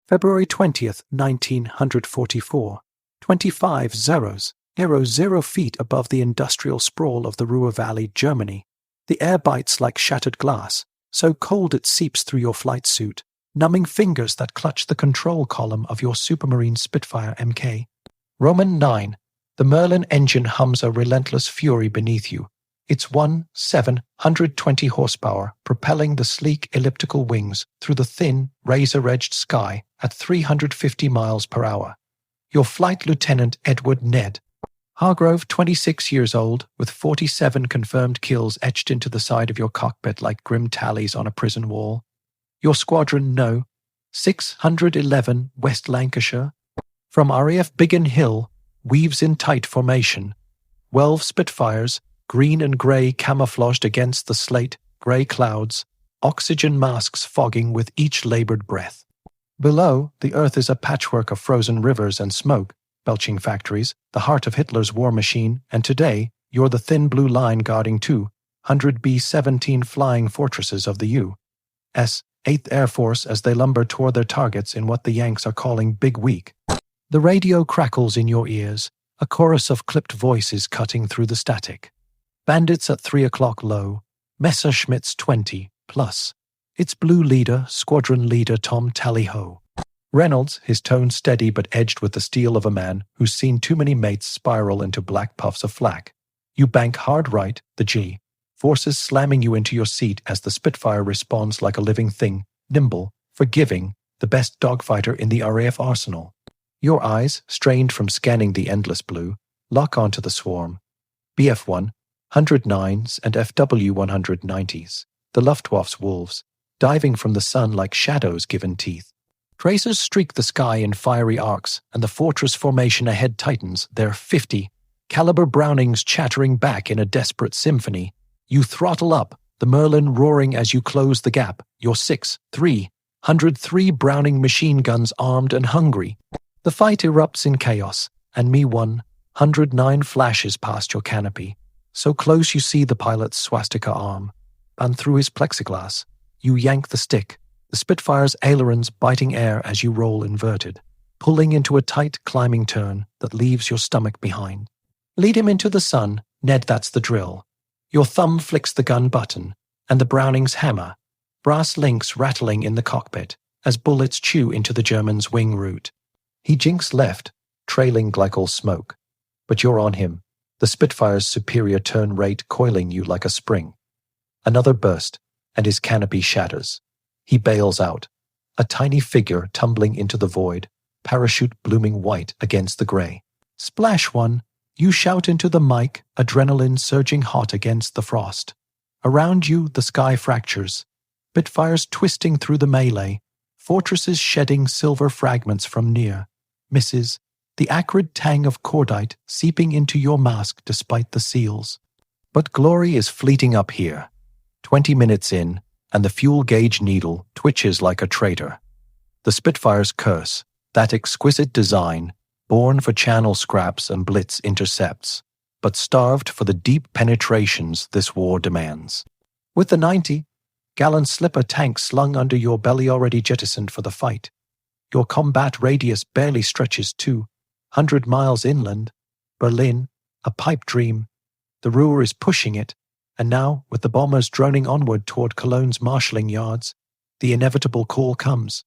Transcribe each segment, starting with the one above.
February 20th, 1944. 25 zeros. 0 feet above the industrial sprawl of the Ruhr Valley, Germany. The air bites like shattered glass, so cold it seeps through your flight suit, numbing fingers that clutch the control column of your Supermarine Spitfire Mk. Roman 9. The Merlin engine hums a relentless fury beneath you, its 720 horsepower propelling the sleek elliptical wings through the thin, razor-edged sky at 350 miles per hour. Your Flight Lieutenant Edward Ned Hargrove, 26 years old, with 47 confirmed kills etched into the side of your cockpit like grim tallies on a prison wall. Your Squadron No. 611 West Lancashire. From RAF Biggin Hill, weaves in tight formation. 12 Spitfires, green and grey camouflaged against the slate, grey clouds, oxygen masks fogging with each laboured breath. Below, the earth is a patchwork of frozen rivers and smoke, belching factories, the heart of Hitler's war machine, and today, you're the thin blue line guarding 200 B-17 flying fortresses of the U.S. 8th Air Force as they lumber toward their targets in what the Yanks are calling Big Week. The radio crackles in your ears, a chorus of clipped voices cutting through the static. Bandits at 3 o'clock low, Messerschmitts 20 plus. Its blue leader, Squadron Leader Tom Tally-Ho. Reynolds, his tone steady but edged with the steel of a man who's seen too many mates spiral into black puffs of flak. You bank hard right, the G. Forces slamming you into your seat as the Spitfire responds like a living thing, nimble, forgiving, the best dogfighter in the RAF arsenal. Your eyes, strained from scanning the endless blue, lock onto the swarm. BF-1, 109s and FW-190s, the Luftwaffe's wolves, diving from the sun like shadows given teeth. Tracers streak the sky in fiery arcs, and the fortress formation ahead tightens, their 50 caliber Brownings chattering back in a desperate symphony. You throttle up, the Merlin roaring as you close the gap, your 303 Browning machine guns armed and hungry. The fight erupts in chaos, and Me-109 flashes past your canopy, so close you see the pilot's swastika arm, and through his plexiglass, you yank the stick, the Spitfire's ailerons biting air as you roll inverted, pulling into a tight climbing turn that leaves your stomach behind. Lead him into the sun, Ned, that's the drill. Your thumb flicks the gun button, and the Brownings hammer, brass links rattling in the cockpit as bullets chew into the German's wing root. He jinks left, trailing glycol smoke, but you're on him, the Spitfire's superior turn rate coiling you like a spring. Another burst, and his canopy shatters. He bails out, a tiny figure tumbling into the void, parachute blooming white against the grey. Splash one, you shout into the mic, adrenaline surging hot against the frost. Around you, the sky fractures, Spitfires twisting through the melee, fortresses shedding silver fragments from near, misses, the acrid tang of cordite seeping into your mask despite the seals. But glory is fleeting up here. 20 minutes in, and the fuel gauge needle twitches like a traitor. The Spitfire's curse, that exquisite design, born for channel scraps and blitz intercepts, but starved for the deep penetrations this war demands. With the 90, Galland slipper tank slung under your belly already jettisoned for the fight, your combat radius barely stretches 200 miles inland. Berlin, a pipe dream. The Ruhr is pushing it, and now, with the bombers droning onward toward Cologne's marshalling yards, the inevitable call comes.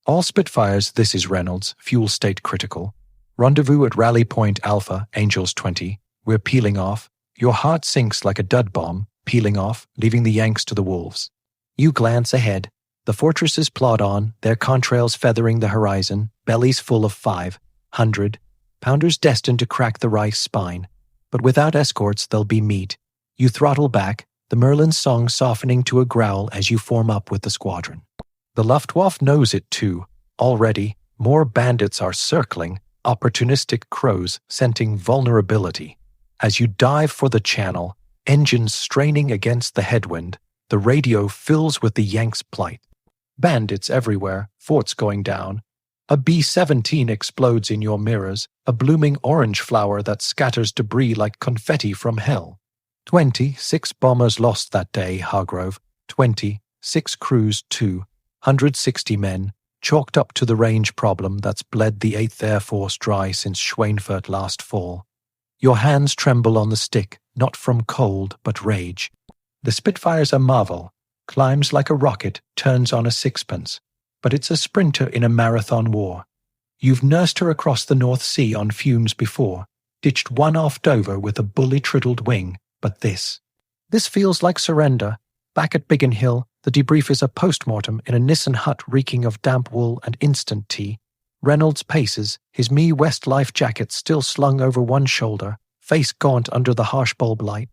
All Spitfires, this is Reynolds, fuel state critical. Rendezvous at Rally Point Alpha, Angels 20. We're peeling off. Your heart sinks like a dud bomb, peeling off, leaving the Yanks to the wolves. You glance ahead. The fortresses plod on, their contrails feathering the horizon, bellies full of 500 pounders destined to crack the Reich's spine. But without escorts, there'll be meat. You throttle back, the Merlin's song softening to a growl as you form up with the squadron. The Luftwaffe knows it too. Already, more bandits are circling, opportunistic crows scenting vulnerability. As you dive for the channel, engines straining against the headwind, the radio fills with the Yanks' plight. Bandits everywhere, forts going down. A B-17 explodes in your mirrors, a blooming orange flower that scatters debris like confetti from hell. 26 bombers lost that day, Hargrove. 26 crews, 260 men, chalked up to the range problem that's bled the 8th Air Force dry since Schweinfurt last fall. Your hands tremble on the stick, not from cold but rage. The Spitfire's a marvel, climbs like a rocket, turns on a sixpence, but it's a sprinter in a marathon war. You've nursed her across the North Sea on fumes before, ditched one off Dover with a bully-triddled wing, but this feels like surrender. Back at Biggin Hill, the debrief is a post-mortem in a Nissen hut reeking of damp wool and instant tea. Reynolds paces, his Me West life jacket still slung over one shoulder, face gaunt under the harsh bulb light.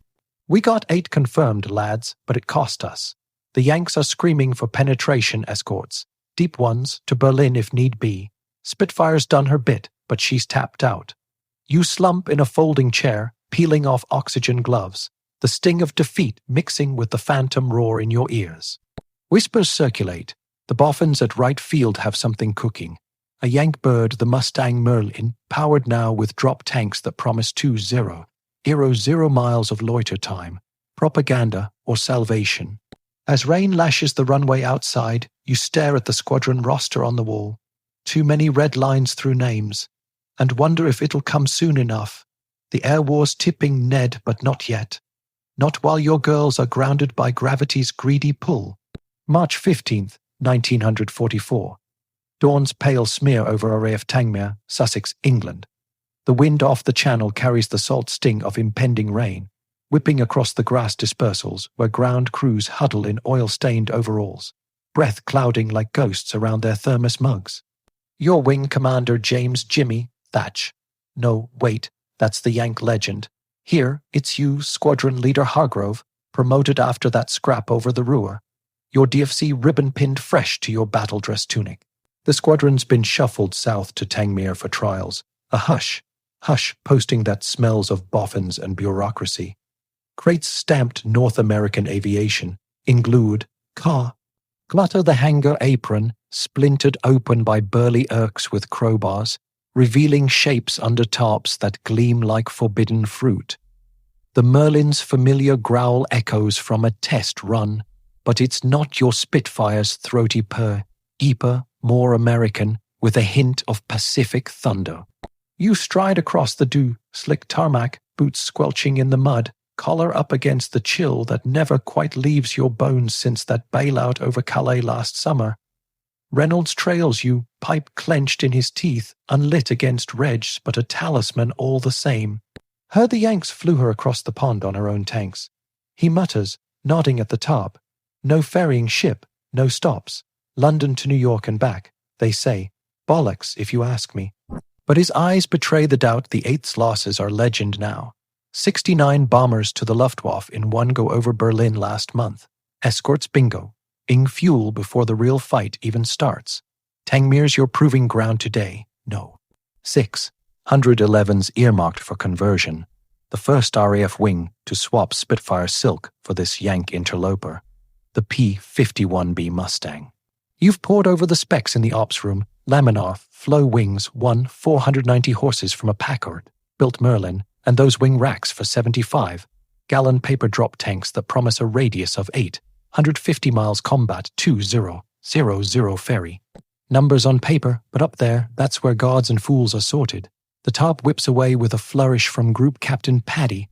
We got 8 confirmed, lads, but it cost us. The Yanks are screaming for penetration escorts, deep ones, to Berlin if need be. Spitfire's done her bit, but she's tapped out. You slump in a folding chair, peeling off oxygen gloves, the sting of defeat mixing with the phantom roar in your ears. Whispers circulate. The boffins at right field have something cooking. A Yank bird, the Mustang Merlin, powered now with drop tanks that promise 2-0, 0 miles of loiter time, propaganda or salvation. As rain lashes the runway outside, you stare at the squadron roster on the wall. Too many red lines through names, and wonder if it'll come soon enough. The air war's tipping Ned, but not yet. Not while your girls are grounded by gravity's greedy pull. March 15th, 1944. Dawn's pale smear over RAF Tangmere, Sussex, England. The wind off the channel carries the salt sting of impending rain, whipping across the grass dispersals where ground crews huddle in oil-stained overalls, breath clouding like ghosts around their thermos mugs. Your wing commander, James Jimmy Thatch. No, wait, that's the Yank legend. Here, it's you, squadron leader Hargrove, promoted after that scrap over the Ruhr. Your DFC ribbon pinned fresh to your battle dress tunic. The squadron's been shuffled south to Tangmere for trials. A hush posting that smells of boffins and bureaucracy. Crates stamped North American Aviation, inglued, car. Glutter the hangar apron, splintered open by burly Irks with crowbars, revealing shapes under tarps that gleam like forbidden fruit. The Merlin's familiar growl echoes from a test run, but it's not your Spitfire's throaty purr, deeper, more American, with a hint of Pacific thunder. You stride across the dew-slick tarmac, boots squelching in the mud, collar up against the chill that never quite leaves your bones since that bailout over Calais last summer. Reynolds trails you, pipe clenched in his teeth, unlit against Reg's, but a talisman all the same. Heard the Yanks flew her across the pond on her own tanks. He mutters, nodding at the top. No ferrying ship, no stops. London to New York and back, they say. Bollocks, if you ask me. But his eyes betray the doubt the 8th's losses are legend now. 69 bombers to the Luftwaffe in one go over Berlin last month. Escorts bingo. Ing fuel before the real fight even starts. Tangmere's your proving ground today. No. 6. 111's earmarked for conversion. The first RAF wing to swap Spitfire Silk for this Yank interloper. The P-51 Mustang. You've pored over the specs in the ops room. Laminar, flow wings, 490 horses from a Packard, built Merlin, and those wing racks for 75. Galland paper drop tanks that promise a radius of 8. 150 miles combat, 2000 ferry. Numbers on paper, but up there, that's where gods and fools are sorted. The top whips away with a flourish from Group Captain Paddy.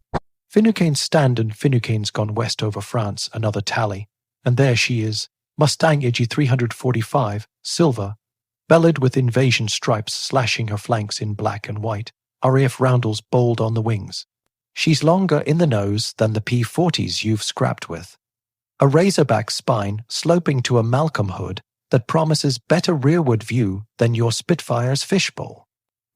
Finucane's standard, Finucane's gone west over France, another tally. And there she is, Mustang Ig 345, silver, bellied with invasion stripes slashing her flanks in black and white, RAF roundels bold on the wings. She's longer in the nose than the P-40s you've scrapped with. A razorback spine sloping to a Malcolm hood that promises better rearward view than your Spitfire's fishbowl.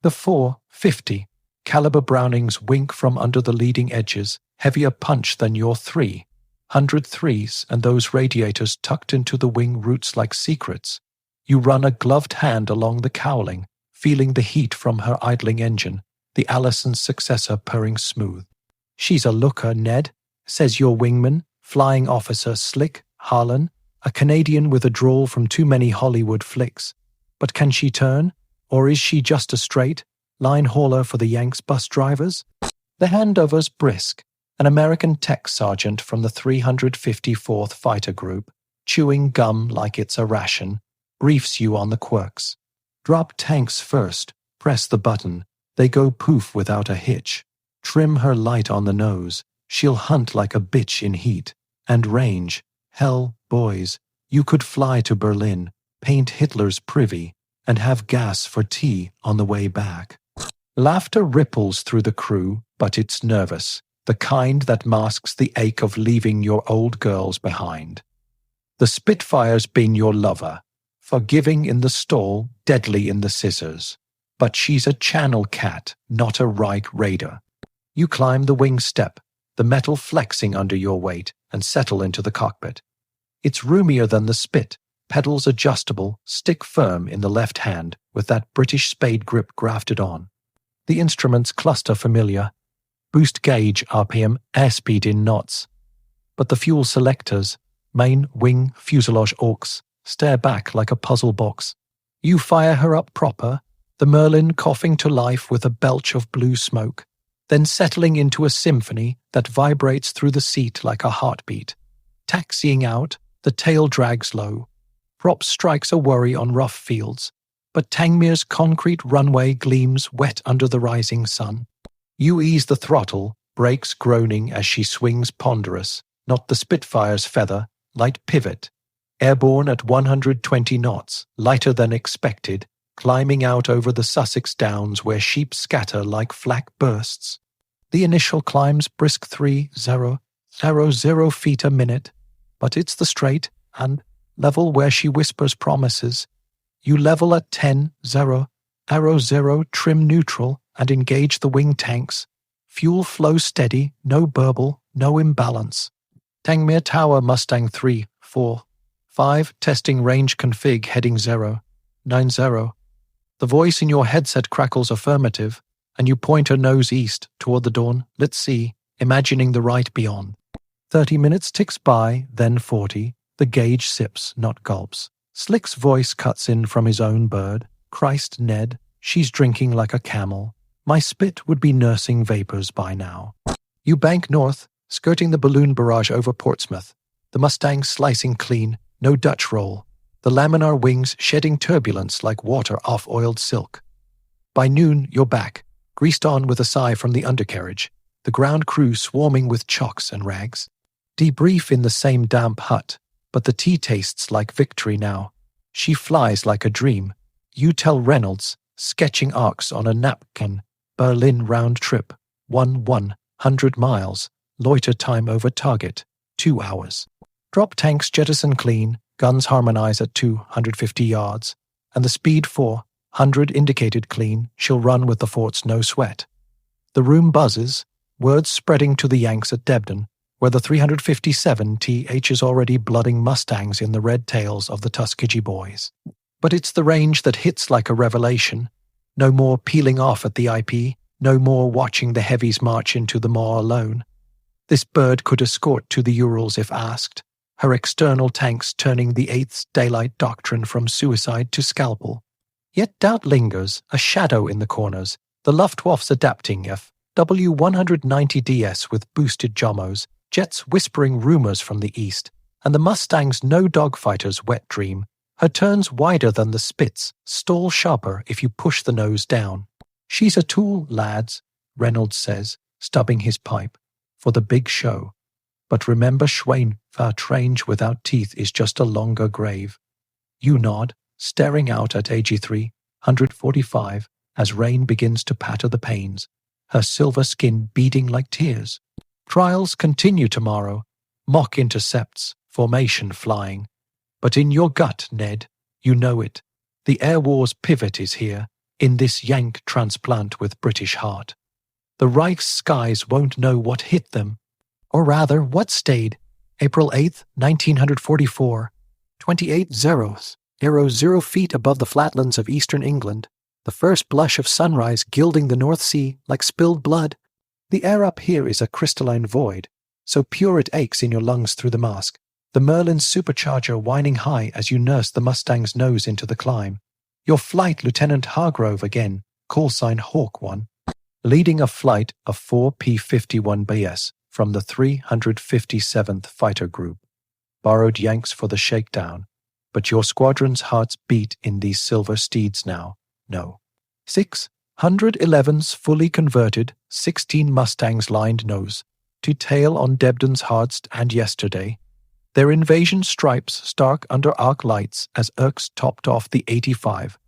The 450 caliber Brownings wink from under the leading edges, heavier punch than your 303s, and those radiators tucked into the wing roots like secrets. You run a gloved hand along the cowling, feeling the heat from her idling engine, the Allison's successor purring smooth. She's a looker, Ned, says your wingman, flying officer Slick Harlan, a Canadian with a drawl from too many Hollywood flicks. But can she turn? Or is she just a straight line hauler for the Yanks bus drivers? The handover's brisk. An American tech sergeant from the 354th Fighter Group, chewing gum like it's a ration, briefs you on the quirks. Drop tanks first, press the button, they go poof without a hitch. Trim her light on the nose, she'll hunt like a bitch in heat. And range, hell, boys, you could fly to Berlin, paint Hitler's privy, and have gas for tea on the way back. Laughter ripples through the crew, but it's nervous, the kind that masks the ache of leaving your old girls behind. The Spitfire's been your lover, forgiving in the stall, deadly in the scissors. But she's a channel cat, not a Reich raider. You climb the wing step, the metal flexing under your weight, and settle into the cockpit. It's roomier than the Spit, pedals adjustable, stick firm in the left hand, with that British spade grip grafted on. The instruments cluster familiar. Boost gauge, RPM, airspeed in knots. But the fuel selectors, main, wing, fuselage aux, stare back like a puzzle box. You fire her up proper, the Merlin coughing to life with a belch of blue smoke, then settling into a symphony that vibrates through the seat like a heartbeat. Taxiing out, the tail drags low. Prop strikes a worry on rough fields, but Tangmir's concrete runway gleams wet under the rising sun. You ease the throttle, brakes groaning as she swings ponderous, not the Spitfire's feather, light pivot. Airborne at 120 knots, lighter than expected, climbing out over the Sussex Downs where sheep scatter like flak bursts. The initial climb's brisk 3,000 feet a minute, but it's the straight and level where she whispers promises. You level at 10,000, arrow 0, trim neutral, and engage the wing tanks. Fuel flow steady, no burble, no imbalance. Tangmere Tower Mustang 3, 4, 5, testing range config heading 090. The voice in your headset crackles affirmative, and you point her nose east toward the dawn. Let's see, imagining the right beyond. 30 minutes ticks by, then 40. The gauge sips, not gulps. Slick's voice cuts in from his own bird. Christ, Ned, she's drinking like a camel. My Spit would be nursing vapors by now. You bank north, skirting the balloon barrage over Portsmouth. The Mustang slicing clean, no Dutch roll. The laminar wings shedding turbulence like water off oiled silk. By noon, you're back, greased on with a sigh from the undercarriage, the ground crew swarming with chocks and rags. Debrief in the same damp hut, but the tea tastes like victory now. She flies like a dream. You tell Reynolds, sketching arcs on a napkin, Berlin round trip, 100 miles, loiter time over target, 2 hours. Drop tanks jettison clean, guns harmonize at 250 yards, and the speed 400 indicated clean, she'll run with the fort's no sweat. The room buzzes, words spreading to the Yanks at Debden, where the 357 TH is already blooding Mustangs in the red tails of the Tuskegee boys. But it's the range that hits like a revelation. No more peeling off at the IP, no more watching the heavies march into the maw alone. This bird could escort to the Urals if asked, her external tanks turning the 8th daylight doctrine from suicide to scalpel. Yet doubt lingers, a shadow in the corners, the Luftwaffe's adapting W190DS with boosted jommos, jets whispering rumors from the east, and the Mustang's no dogfighters wet dream. Her turns wider than the Spit's, stall sharper if you push the nose down. She's a tool, lads, Reynolds says, stubbing his pipe, for the big show. But remember Schwein, Vertrange without teeth is just a longer grave. You nod, staring out at AG3, 145, as rain begins to patter the panes, her silver skin beading like tears. Trials continue tomorrow, mock intercepts, formation flying. But in your gut, Ned, you know it. The Air War's pivot is here, in this Yank transplant with British heart. The Reich's skies won't know what hit them, or rather, what stayed. April 8th, 1944, 28 zeros, arrow 0 feet above the flatlands of eastern England, the first blush of sunrise gilding the North Sea like spilled blood. The air up here is a crystalline void, so pure it aches in your lungs through the mask. The Merlin's supercharger whining high as you nurse the Mustang's nose into the climb. Your flight, Lieutenant Hargrove again, call sign Hawk 1, leading a flight of 4 P-51 BS from the 357th Fighter Group. Borrowed Yanks for the shakedown, but your squadron's hearts beat in these silver steeds now. No. 611s fully converted, 16 Mustangs lined nose, to tail on Debden's hearts and yesterday. Their invasion stripes stark under arc lights as Erks topped off the 85.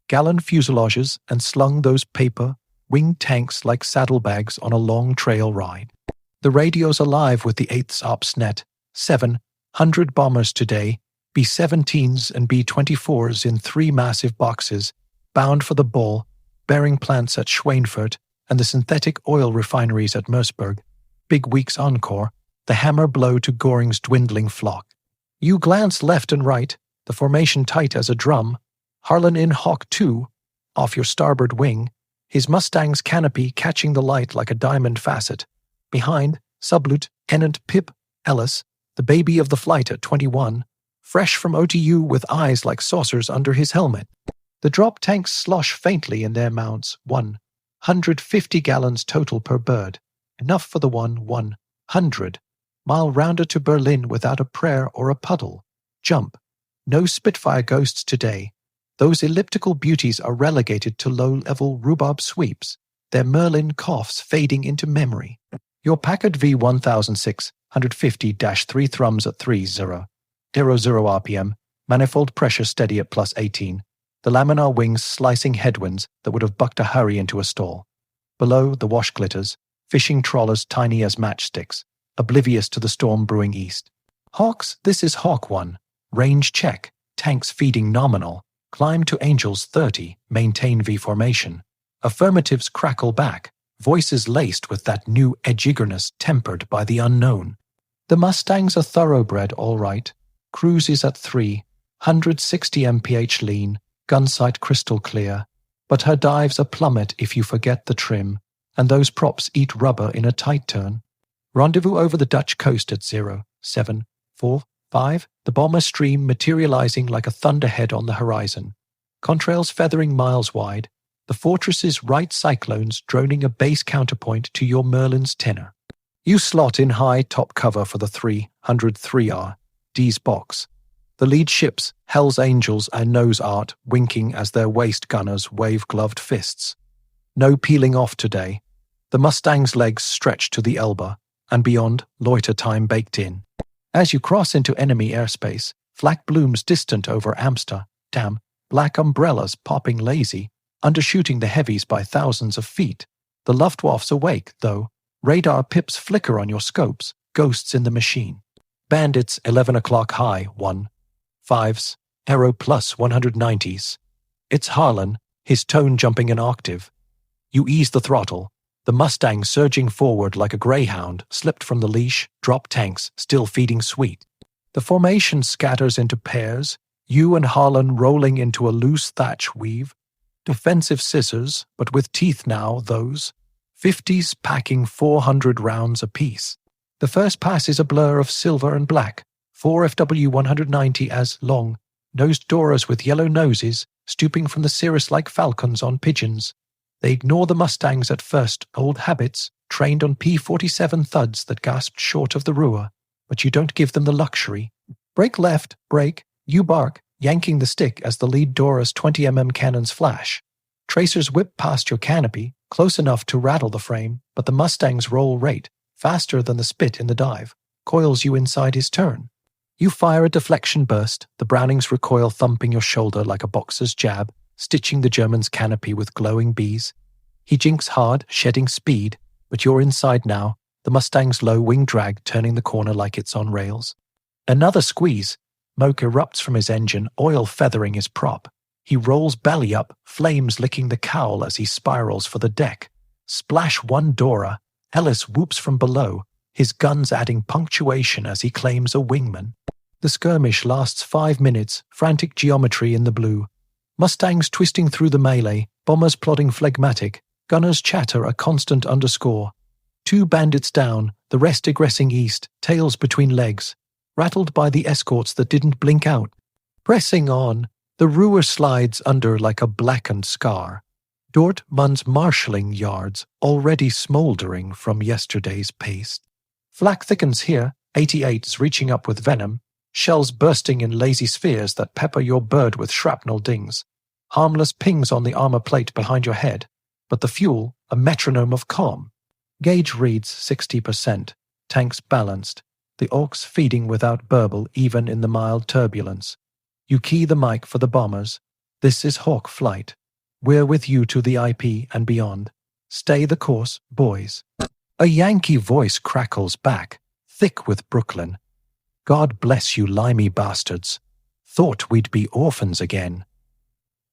Galland fuselages and slung those paper, winged tanks like saddlebags on a long trail ride. The radio's alive with the 8th Ops net. 700 bombers today, B-17s and B-24s in 3 massive boxes, bound for the ball, bearing plants at Schweinfurt and the synthetic oil refineries at Merseburg. Big week's encore, the hammer blow to Goring's dwindling flock. You glance left and right, the formation tight as a drum. Harlan in Hawk 2, off your starboard wing, his Mustang's canopy catching the light like a diamond facet. Behind, Sub-Lieutenant Pip Ellis, the baby of the flight at 21, fresh from OTU with eyes like saucers under his helmet. The drop tanks slosh faintly in their mounts, 150 gallons total per bird, enough for the 100-mile rounder to Berlin without a prayer or a puddle. Jump. No Spitfire ghosts today. Those elliptical beauties are relegated to low-level rhubarb sweeps, their Merlin coughs fading into memory. Your Packard V1650-3 thrums at 30.00 RPM, manifold pressure steady at plus 18. The laminar wings slicing headwinds that would have bucked a hurry into a stall. Below, the wash glitters, fishing trawlers tiny as matchsticks, oblivious to the storm brewing east. Hawks, this is Hawk 1. Range check, tanks feeding nominal, climb to Angels 30, maintain V formation. Affirmatives crackle back, voices laced with that new edge-eagerness tempered by the unknown. The Mustangs are thoroughbred all right, cruises at 360 mph lean, gunsight crystal clear, but her dives a plummet if you forget the trim, and those props eat rubber in a tight turn. Rendezvous over the Dutch coast at 0745, the bomber stream materializing like a thunderhead on the horizon. Contrails feathering miles wide, the fortress's right cyclones droning a base counterpoint to your Merlin's tenor. You slot in high top cover for the 303R, D's box. The lead ships, Hell's Angels and Nose Art, winking as their waist gunners wave gloved fists. No peeling off today. The Mustang's legs stretch to the Elbe, and beyond, loiter time baked in. As you cross into enemy airspace, flak blooms distant over Amsterdam, black umbrellas popping lazy, undershooting the heavies by thousands of feet. The Luftwaffe's awake, though. Radar pips flicker on your scopes, ghosts in the machine. Bandits 11 o'clock high, 1.5s, Aero plus 190s. It's Harlan, his tone jumping an octave. You ease the throttle. The Mustang surging forward like a greyhound, slipped from the leash, drop tanks, still feeding sweet. The formation scatters into pairs, you and Harlan rolling into a loose thatch weave. Defensive scissors, but with teeth now, those. 50s packing 400 rounds apiece. The first pass is a blur of silver and black, 4 FW 190 as long, nosed Doras with yellow noses, stooping from the cirrus like falcons on pigeons. They ignore the Mustangs at first, old habits, trained on P-47 thuds that gasped short of the Ruhr, but you don't give them the luxury. Brake left, brake, you bark, yanking the stick as the lead Dora's 20mm cannons flash. Tracers whip past your canopy, close enough to rattle the frame, but the Mustang's roll rate, faster than the Spit in the dive, coils you inside his turn. You fire a deflection burst, the Brownings recoil thumping your shoulder like a boxer's jab, stitching the German's canopy with glowing bees. He jinks hard, shedding speed, but you're inside now, the Mustang's low wing drag turning the corner like it's on rails. Another squeeze. Smoke erupts from his engine, oil feathering his prop. He rolls belly up, flames licking the cowl as he spirals for the deck. Splash one Dora. Ellis whoops from below, his guns adding punctuation as he claims a wingman. The skirmish lasts 5 minutes, frantic geometry in the blue. Mustangs twisting through the melee, bombers plodding phlegmatic, gunners chatter a constant underscore. 2 bandits down, the rest egressing east, tails between legs, rattled by the escorts that didn't blink out. Pressing on, the Ruhr slides under like a blackened scar. Dortmund's marshalling yards already smouldering from yesterday's paste. Flak thickens here, 88s reaching up with venom. shells bursting in lazy spheres that pepper your bird with shrapnel dings, harmless pings on the armor plate behind your head, but the fuel a metronome of calm. Gauge reads 60%, tanks balanced, the orcs feeding without burble even in the mild turbulence. You key the mic for the bombers. This is Hawk Flight. We're with you to the IP and beyond. Stay the course, boys. A Yankee voice crackles back, thick with Brooklyn. God bless you limey bastards. Thought we'd be orphans again.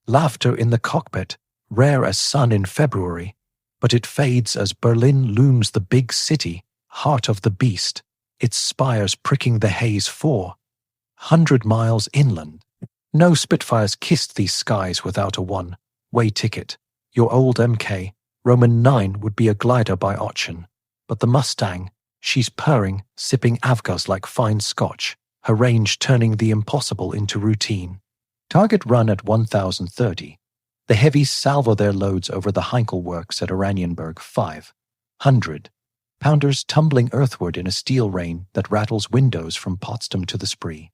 Laughter in the cockpit, rare as sun in February, but it fades as Berlin looms the big city, heart of the beast, its spires pricking the haze 400 miles inland. No Spitfires kissed these skies without a one-way ticket. Your old MK, Roman 9 would be a glider by option, but the Mustang, she's purring, sipping Avgas like fine scotch, her range turning the impossible into routine. Target run at 1,030. The heavies salvo their loads over the Heinkel works at Oranienburg 500. Pounders tumbling earthward in a steel rain that rattles windows from Potsdam to the Spree.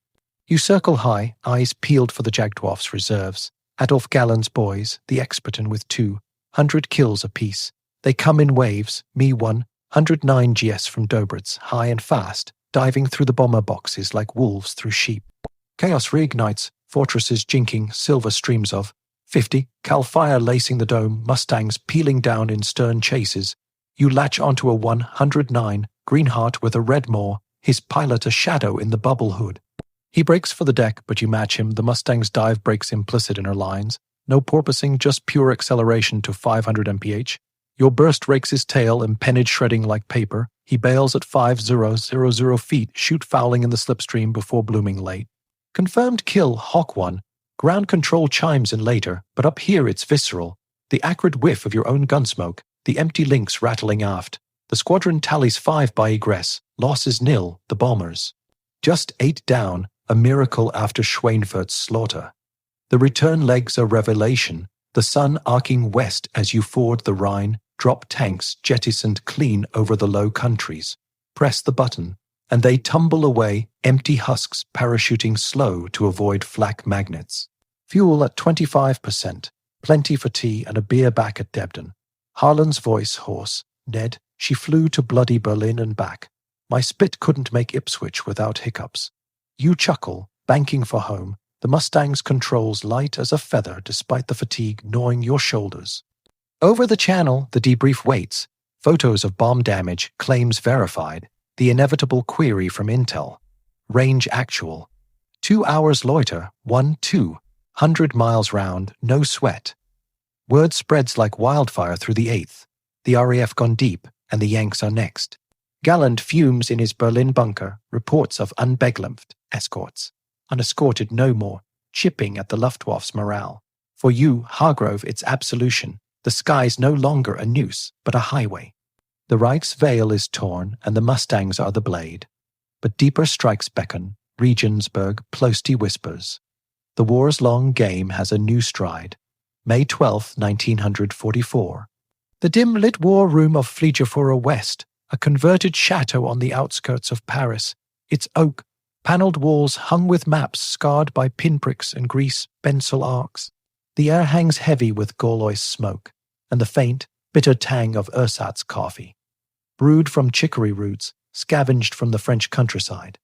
You circle high, eyes peeled for the Jagdwaff's reserves. Adolf Galland's boys, the Expertin with 200 kills apiece. They come in waves, me 109 GS from Dobritz, high and fast, diving through the bomber boxes like wolves through sheep. Chaos reignites, fortresses jinking, silver streams of 50, Cal fire lacing the dome, Mustangs peeling down in stern chases. You latch onto a 109, Greenheart with a red maw, his pilot a shadow in the bubble hood. He breaks for the deck, but you match him, the Mustang's dive breaks implicit in her lines. No porpoising, just pure acceleration to 500 mph. Your burst rakes his tail, empennage shredding like paper. He bails at 5000 feet, shoot fouling in the slipstream before blooming late. Confirmed kill, Hawk 1. Ground control chimes in later, but up here it's visceral. The acrid whiff of your own gunsmoke, the empty links rattling aft. The squadron tallies 5 by egress, loss is nil, the bombers. Just 8 down, a miracle after Schweinfurt's slaughter. The return legs a revelation, the sun arcing west as you ford the Rhine, drop tanks jettisoned clean over the Low Countries. Press the button, and they tumble away, empty husks parachuting slow to avoid flak magnets. Fuel at 25%, plenty for tea and a beer back at Debden. Harlan's voice hoarse. Ned, she flew to bloody Berlin and back. My Spit couldn't make Ipswich without hiccups. You chuckle, banking for home, the Mustang's controls light as a feather despite the fatigue gnawing your shoulders. Over the channel, the debrief waits. Photos of bomb damage, claims verified. The inevitable query from Intel. Range actual. 2 hours loiter, 100 miles round, no sweat. Word spreads like wildfire through the 8th. The RAF gone deep, and the Yanks are next. Galland fumes in his Berlin bunker, reports of unbeglimpft escorts. Unescorted no more, chipping at the Luftwaffe's morale. For you, Hargrove, it's absolution. The sky's no longer a noose, but a highway. The Reich's veil is torn, and the Mustangs are the blade. But deeper strikes beckon, Regensburg Ploesty whispers. The war's long game has a new stride. May 12, 1944. The dim-lit war room of Fliegerfuhrer West, a converted chateau on the outskirts of Paris, its oak, panelled walls hung with maps scarred by pinpricks and grease pencil arcs. The air hangs heavy with Gaulois smoke, and the faint, bitter tang of ersatz coffee. Brewed from chicory roots, scavenged from the French countryside.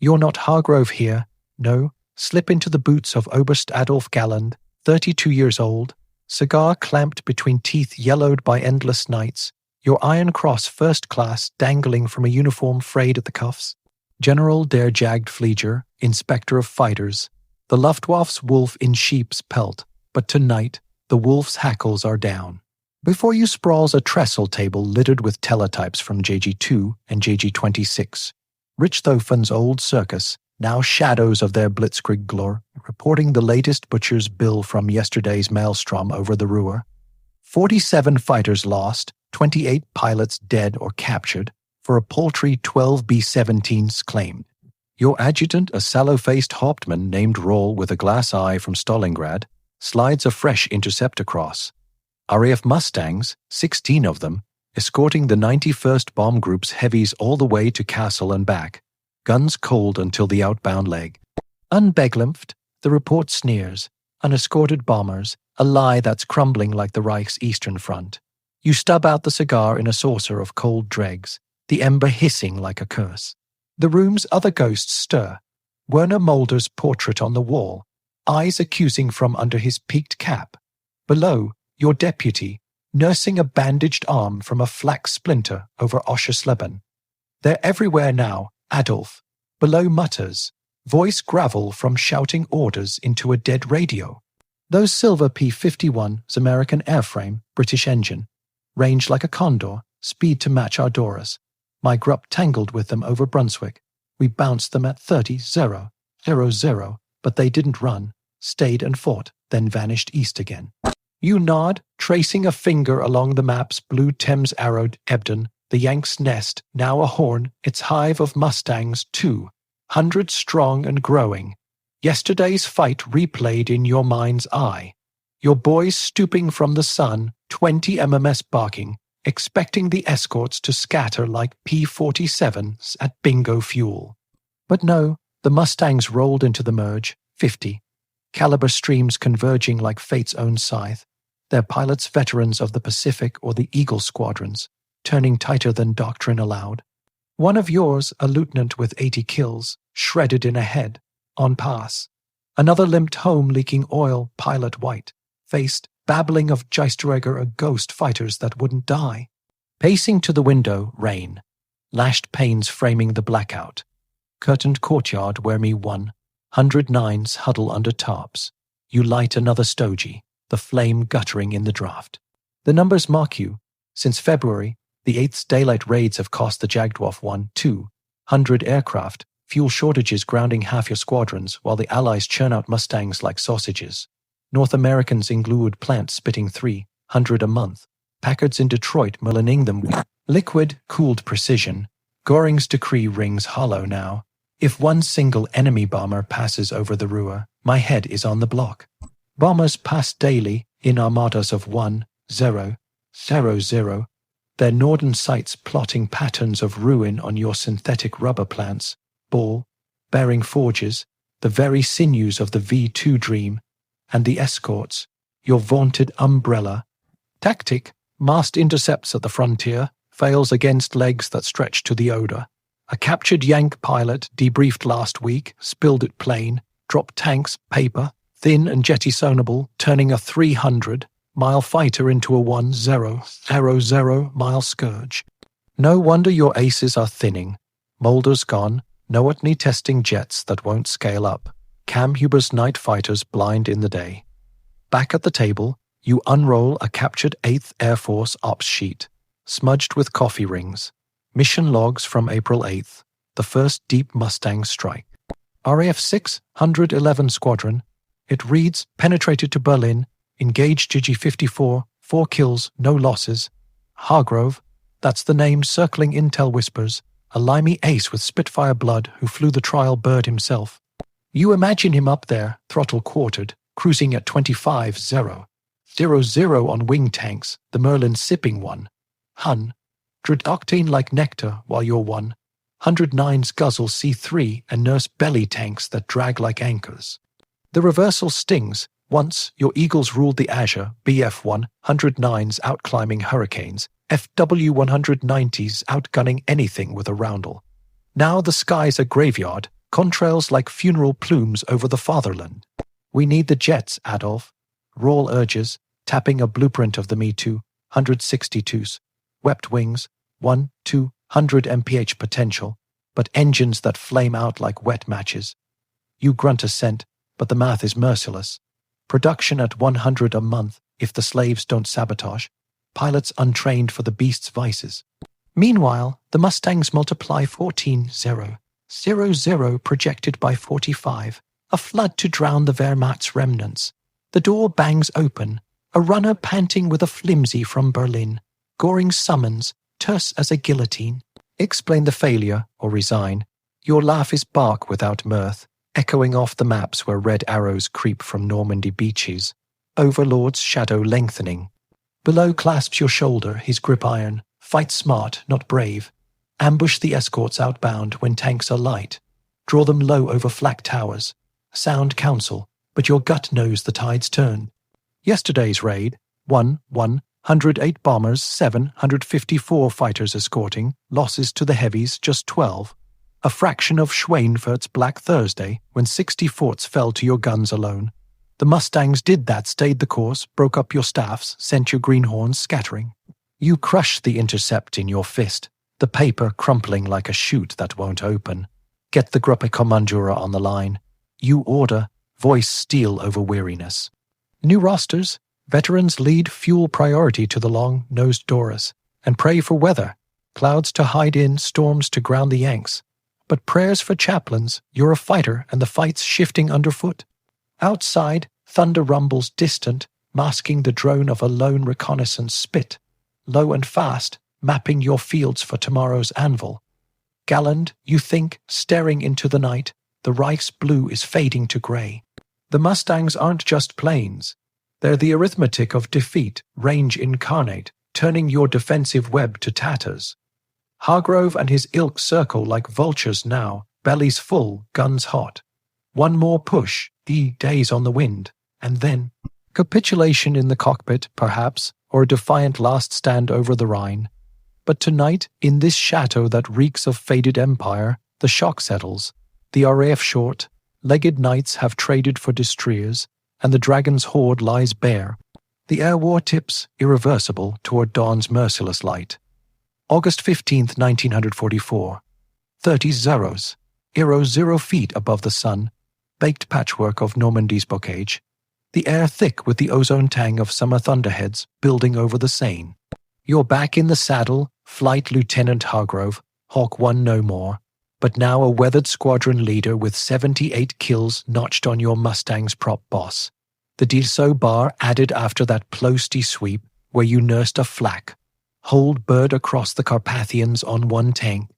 You're not Hargrove here, no, slip into the boots of Oberst Adolf Galland, 32 years old, cigar clamped between teeth yellowed by endless nights, your Iron Cross first class dangling from a uniform frayed at the cuffs. General der Jagdflieger, inspector of fighters, the Luftwaffe's wolf in sheep's pelt, but tonight the wolf's hackles are down. Before you sprawls a trestle table littered with teletypes from JG2 and JG26. Richthofen's old circus, now shadows of their blitzkrieg glory, reporting the latest butcher's bill from yesterday's maelstrom over the Ruhr. 47 fighters lost, 28 pilots dead or captured, for a paltry 12 B-17s claimed. Your adjutant, a sallow-faced Hauptmann named Roll with a glass eye from Stalingrad, slides a fresh intercept across. RAF Mustangs, 16 of them, escorting the 91st Bomb Group's heavies all the way to Kassel and back. guns cold until the outbound leg. Unbeglimpft, the report sneers. Unescorted bombers, a lie that's crumbling like the Reich's eastern front. You stub out the cigar in a saucer of cold dregs, the ember hissing like a curse. The room's other ghosts stir. Werner Mulder's portrait on the wall, eyes accusing from under his peaked cap. Below, your deputy, nursing a bandaged arm from a flak splinter over Oschersleben. They're everywhere now, Adolf. Below mutters, voice gravel from shouting orders into a dead radio. Those silver P-51's American airframe, British engine, range like a condor, speed to match our Doras. My Grupp tangled with them over Brunswick. We bounced them at 30-0, but they didn't run, stayed and fought, then vanished east again. You nod, tracing a finger along the map's blue Thames-arrowed Ebden, the Yanks' nest, now a horn, its hive of Mustangs, 200 strong and growing. Yesterday's fight replayed in your mind's eye. Your boys stooping from the sun, 20 MMS barking, expecting the escorts to scatter like P-47s at bingo fuel. But no, the Mustangs rolled into the merge, 50. Caliber streams converging like fate's own scythe, their pilots veterans of the Pacific or the Eagle squadrons, turning tighter than doctrine allowed. One of yours, a lieutenant with 80 kills, shredded in a head, on pass. Another limped home leaking oil, pilot white, faced, babbling of Geisteregger ghost fighters that wouldn't die. Pacing to the window, rain. Lashed panes framing the blackout. Curtained courtyard where me 109s huddle under tarps. You light another stogie, the flame guttering in the draft. The numbers mark you. Since February, the 8th's daylight raids have cost the Jagdwurf 200 aircraft, fuel shortages grounding half your squadrons while the Allies churn out Mustangs like sausages. North Americans in Glued plants spitting 300 a month. Packards in Detroit mullining them with liquid, cooled precision. Goring's decree rings hollow now. If one single enemy bomber passes over the Ruhr, my head is on the block. Bombers pass daily in armadas of 1-0-0-0, their northern sights plotting patterns of ruin on your synthetic rubber plants, ball-bearing forges, the very sinews of the V2 dream, and the escorts, your vaunted umbrella. Tactic, mast intercepts at the frontier, fails against legs that stretch to the Oder. A captured Yank pilot, debriefed last week, spilled it plain, dropped tanks, paper, thin and jettisonable, turning a 300-mile fighter into a 1000-mile scourge. No wonder your aces are thinning. Mulder's gone, Nowotny testing jets that won't scale up. Cam Huber's night fighters blind in the day. Back at the table, you unroll a captured 8th Air Force ops sheet, smudged with coffee rings. Mission logs from April 8th, the first deep Mustang strike. RAF 611 Squadron. It reads, penetrated to Berlin, engaged GG-54, 4 kills, no losses. Hargrove, that's the name circling intel whispers, a limey ace with Spitfire blood who flew the trial bird himself. You imagine him up there, throttle quartered, cruising at 25-0. 0-0 on wing tanks, the Merlin sipping one. Hun, dread octane like nectar while your 109s guzzle C3 and nurse belly tanks that drag like anchors. The reversal stings. Once, your Eagles ruled the Azure, BF 109s outclimbing hurricanes, FW 190s outgunning anything with a roundel. Now the sky's a graveyard, contrails like funeral plumes over the fatherland. We need the jets, Adolf. Rawl urges, tapping a blueprint of the Me 262s. Wept wings, 1-200 mph potential, but engines that flame out like wet matches. You grunt assent, but the math is merciless. Production at 100 a month if the slaves don't sabotage. Pilots untrained for the beast's vices. Meanwhile, the Mustangs multiply 14-0 projected by 45. A flood to drown the Wehrmacht's remnants. The door bangs open. A runner panting with a flimsy from Berlin. Goring summons, terse as a guillotine. Explain the failure, or resign. Your laugh is bark without mirth, echoing off the maps where red arrows creep from Normandy beaches. Overlord's shadow lengthening. Below clasps your shoulder, his grip iron. Fight smart, not brave. Ambush the escorts outbound when tanks are light. Draw them low over flak towers. Sound counsel, but your gut knows the tide's turned. Yesterday's raid, 108 bombers, 754 fighters escorting, losses to the heavies just 12. A fraction of Schweinfurt's Black Thursday, when 60 forts fell to your guns alone. The Mustangs did that, stayed the course, broke up your staffs, sent your greenhorns scattering. You crushed the intercept in your fist, the paper crumpling like a chute that won't open. Get the Gruppe Kommandura on the line. You order, voice steel over weariness. New rosters, veterans lead fuel priority to the long-nosed Doris, and pray for weather, clouds to hide in, storms to ground the Yanks. But prayers for chaplains, you're a fighter and the fight's shifting underfoot. Outside, thunder rumbles distant, masking the drone of a lone reconnaissance spit, low and fast, mapping your fields for tomorrow's anvil. Galland, you think, staring into the night, the Reich's blue is fading to grey. The Mustangs aren't just planes. They're the arithmetic of defeat, range incarnate, turning your defensive web to tatters. Hargrove and his ilk circle like vultures now, bellies full, guns hot. One more push, days on the wind, and then capitulation in the cockpit, perhaps, or a defiant last stand over the Rhine. But tonight, in this chateau that reeks of faded empire, the shock settles. The RAF short, legged knights have traded for destriers, and the dragon's hoard lies bare. The air war tips, irreversible, toward dawn's merciless light. August 15th, 1944. 30 zeros. Aero 0 feet above the sun. Baked patchwork of Normandy's bocage. The air thick with the ozone tang of summer thunderheads building over the Seine. You're back in the saddle, Flight Lieutenant Hargrove, Hawk 1 no more, but now a weathered squadron leader with 78 kills notched on your Mustang's prop boss. The Dassault bar added after that Plosty sweep where you nursed a flak. Hold bird across the Carpathians on one tank.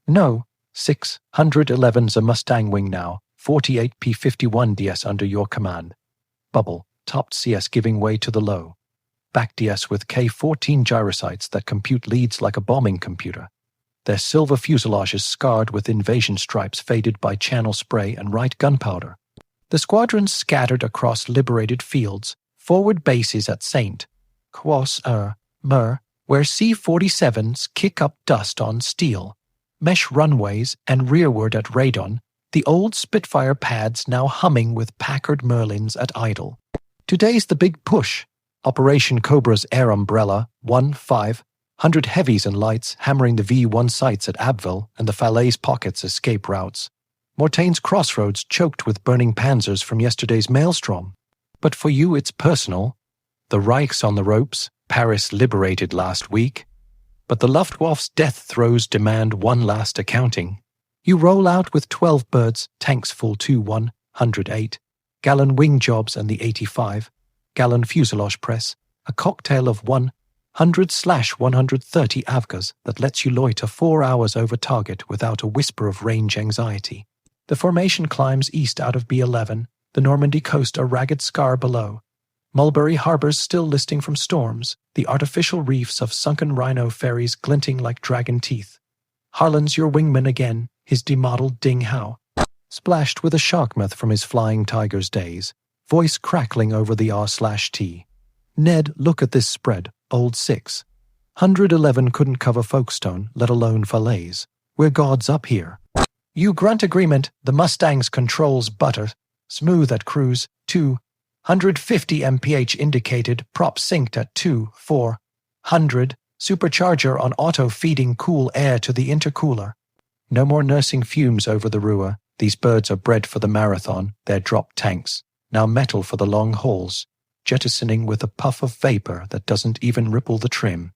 No, 611's a Mustang wing now, 48 P-51 DS under your command. Bubble, topped CS giving way to the low. Back DS with K-14 gyrosites that compute leads like a bombing computer. Their silver fuselages scarred with invasion stripes faded by channel spray and right gunpowder. The squadrons scattered across liberated fields, forward bases at Saint, Quos, Mer, where C-47s kick up dust on steel, mesh runways, and rearward at Radon, the old Spitfire pads now humming with Packard Merlins at idle. Today's the big push. Operation Cobra's air umbrella, 100 heavies and lights hammering the V-1 sights at Abbeville and the Falaise pockets escape routes. Mortaine's crossroads choked with burning panzers from yesterday's maelstrom. But for you it's personal. The Reich's on the ropes, Paris liberated last week. But the Luftwaffe's death throes demand one last accounting. You roll out with 12 birds, tanks full to 108, Galland wing jobs and the 85, Galland fuselage press, a cocktail of 100/130 Avgas that lets you loiter 4 hours over target without a whisper of range anxiety. The formation climbs east out of B11, the Normandy coast a ragged scar below. Mulberry Harbour's still listing from storms, the artificial reefs of sunken rhino ferries glinting like dragon teeth. Harlan's your wingman again, his demodeled Ding Hao, splashed with a sharkmouth from his flying tiger's days, voice crackling over the R/T. Ned, look at this spread, old 6. 111 couldn't cover Folkestone, let alone Falaise. We're gods up here. You grunt agreement, the Mustangs controls butter, smooth at cruise, 250 mph indicated, prop synced at 400, supercharger on auto feeding cool air to the intercooler. No more nursing fumes over the Ruhr. These birds are bred for the marathon, they're drop tanks, now metal for the long hauls, jettisoning with a puff of vapor that doesn't even ripple the trim.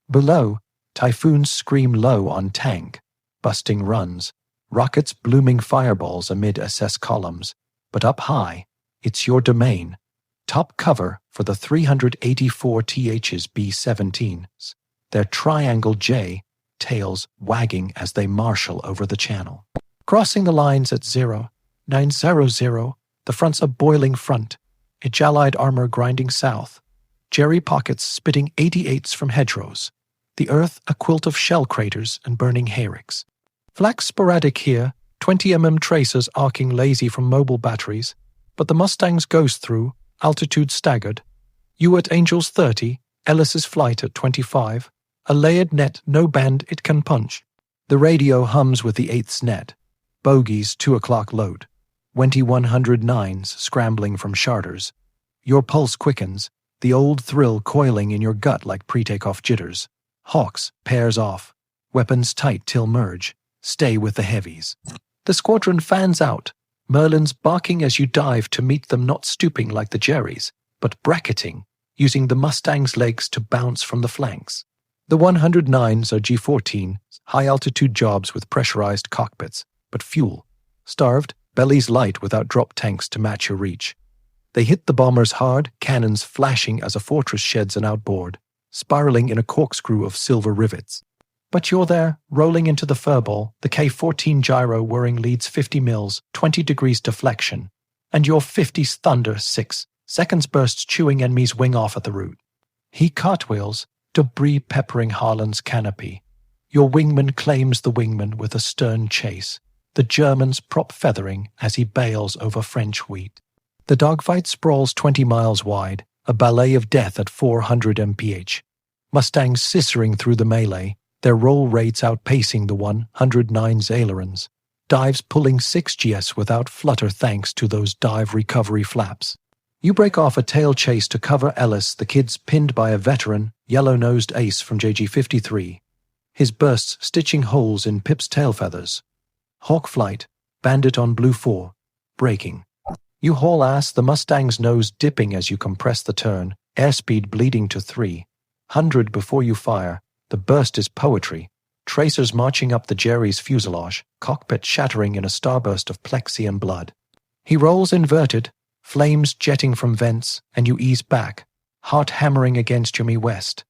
Below, typhoons scream low on tank, busting runs, rockets blooming fireballs amid SS columns, but up high, it's your domain. Top cover for the 384 TH's B-17s, their Triangle J, tails wagging as they marshal over the channel. Crossing the lines at 0900, the front's a boiling front, its allied armor grinding south, jerry pockets spitting 88s from hedgerows. the earth a quilt of shell craters and burning hayricks. Flak sporadic here, 20 tracers arcing lazy from mobile batteries, but the Mustangs goes through, altitude staggered. You at Angels 30, Ellis's flight at 25, a layered net no bend it can punch. The radio hums with the 8th net. Bogies 2 o'clock load. 2109s scrambling from charters. Your pulse quickens, the old thrill coiling in your gut like pre-takeoff jitters. Hawks, pairs off. Weapons tight till merge. Stay with the heavies. The squadron fans out. Merlins barking as you dive to meet them, not stooping like the Jerrys, but bracketing, using the Mustang's legs to bounce from the flanks. The 109s are G-14, high-altitude jobs with pressurized cockpits, but fuel. Starved, bellies light without drop tanks to match your reach. They hit the bombers hard, cannons flashing as a fortress sheds an outboard, spiraling in a corkscrew of silver rivets. But you're there, rolling into the furball, the K-14 gyro whirring leads 50 mils, 20 degrees deflection, and your 50's thunder 6 seconds bursts chewing enemy's wing off at the root. He cartwheels, debris peppering Harlan's canopy. Your wingman claims the wingman with a stern chase, the Germans prop feathering as he bails over French wheat. The dogfight sprawls 20 miles wide, a ballet of death at 400 mph. Mustangs scissoring through the melee, their roll rates outpacing the 109's ailerons. Dives pulling 6 GS without flutter thanks to those dive recovery flaps. You break off a tail chase to cover Ellis, the kids pinned by a veteran, yellow-nosed ace from JG-53. His bursts stitching holes in Pip's tail feathers. Hawk flight, bandit on Blue 4, braking. You haul ass, the Mustang's nose dipping as you compress the turn, airspeed bleeding to 300 before you fire. The burst is poetry. Tracers marching up the Jerry's fuselage, cockpit shattering in a starburst of plexi and blood. He rolls inverted, flames jetting from vents, and you ease back, heart hammering against your me west.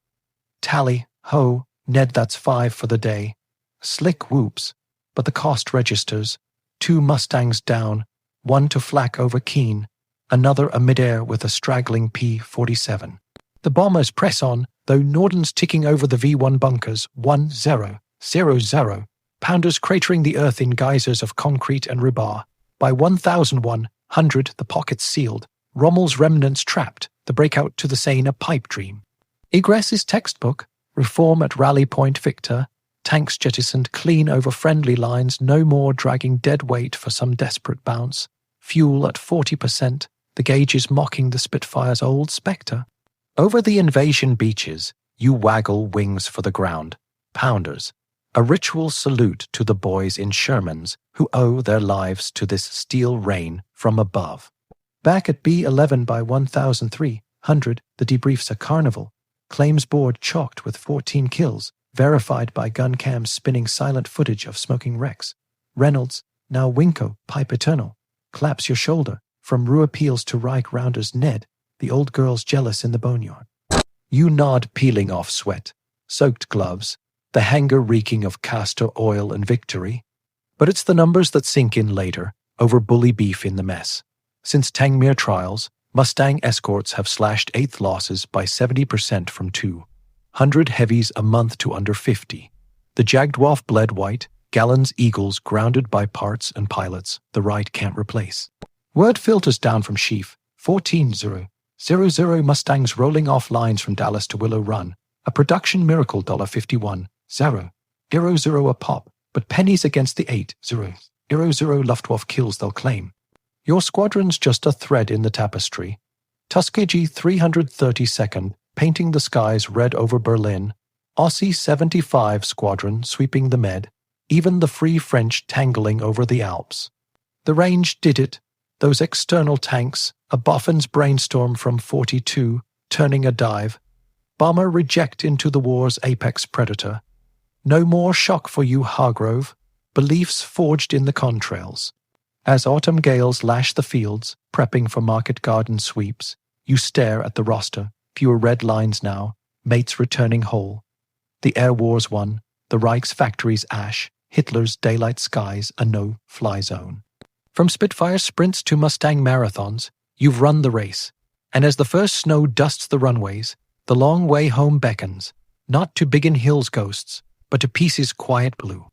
Tally, ho, Ned, that's 5 for the day. Slick whoops, but the cost registers. 2 Mustangs down, 1 to flak over Keene, another a midair with a straggling P-47. The bombers press on, though Norden's ticking over the V1 bunkers, 1-0, 0-0, pounders cratering the earth in geysers of concrete and rebar. By 1,100, the pockets sealed, Rommel's remnants trapped, the breakout to the Seine a pipe dream. Egress is textbook, reform at Rally Point Victor, tanks jettisoned clean over friendly lines, no more dragging dead weight for some desperate bounce. Fuel at 40%, the gauges mocking the Spitfire's old spectre. Over the invasion beaches, you waggle wings for the ground. Pounders, a ritual salute to the boys in Shermans who owe their lives to this steel rain from above. Back at B-11 by 1,300, the debriefs a carnival. Claims board chalked with 14 kills, verified by gun cams spinning silent footage of smoking wrecks. Reynolds, now Winko, pipe eternal, claps your shoulder. From Ruhr peels to Reich rounders Ned, the old girl's jealous in the boneyard. You nod peeling off sweat, soaked gloves, the hangar reeking of castor oil and victory. But it's the numbers that sink in later, over bully beef in the mess. Since Tangmere trials, Mustang escorts have slashed 8th losses by 70% from 200 heavies a month to under 50. The Jaguar bled white, Galland's Eagles grounded by parts and pilots the Reich can't replace. Word filters down from Sheaf, 14-0. 00 Mustangs rolling off lines from Dallas to Willow Run, a production miracle $51, 0, 0 a pop, but pennies against the 8-0, 0 Luftwaffe kills they'll claim. Your squadron's just a thread in the tapestry. Tuskegee 332nd, painting the skies red over Berlin, Aussie 75 Squadron sweeping the Med, even the Free French tangling over the Alps. The range did it, those external tanks, a Boffin's brainstorm from 42, turning a dive. Bomber reject into the war's apex predator. No more shock for you, Hargrove. Beliefs forged in the contrails. As autumn gales lash the fields, prepping for market garden sweeps, you stare at the roster, fewer red lines now, mates returning whole. The air war's won, the Reich's factories ash, Hitler's daylight skies a no-fly zone. From Spitfire sprints to Mustang marathons, you've run the race, and as the first snow dusts the runways, the long way home beckons. Not to Biggin Hill's ghosts, but to Peace's quiet blue.